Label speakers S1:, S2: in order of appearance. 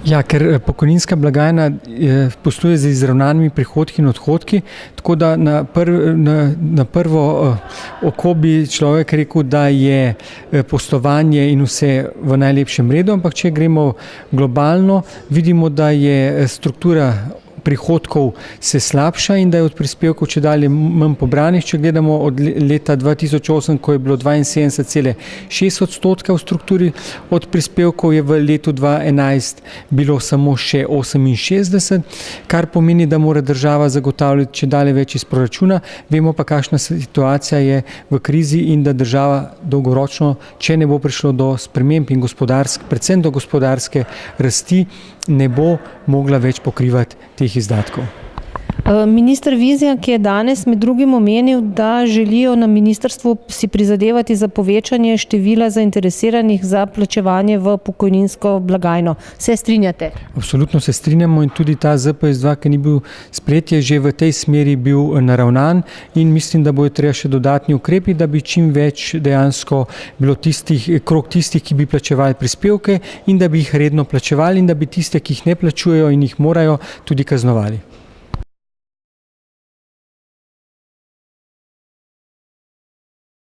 S1: Ja, ker pokojninska blagajna posluje z izravnanimi prihodki in odhodki, tako da na prvo oko bi človek rekel, da je poslovanje in vse v najlepšem redu, ampak če gremo globalno, vidimo, da je struktura prihodkov se slabša in da je od prispevkov čedalje manj pobranih. Če gledamo od leta 2008, ko je bilo 72,6% v strukturi od prispevkov, je v letu 2011 bilo samo še 68%, kar pomeni, da mora država zagotavljati čedalje več iz proračuna. Vemo pa, kakšna situacija je v krizi in da država dolgoročno, če ne bo prišlo do sprememb in predvsem do gospodarske rasti, ne bo mogla več pokrivati teh izdatkov.
S2: Minister Vizjak je danes med drugim omenil, da želijo na ministrstvu si prizadevati za povečanje števila zainteresiranih za plačevanje v pokojninsko blagajno. Se strinjate?
S1: Absolutno se strinjamo in tudi ta ZPS-2, ki ni bil sprejet, je že v tej smeri bil naravnan in mislim, da bojo treba še dodatni ukrepi, da bi čim več dejansko bilo krog tistih, ki bi plačevali prispevke in da bi jih redno plačevali in da bi tiste, ki jih ne plačujejo in jih morajo, tudi kaznovali.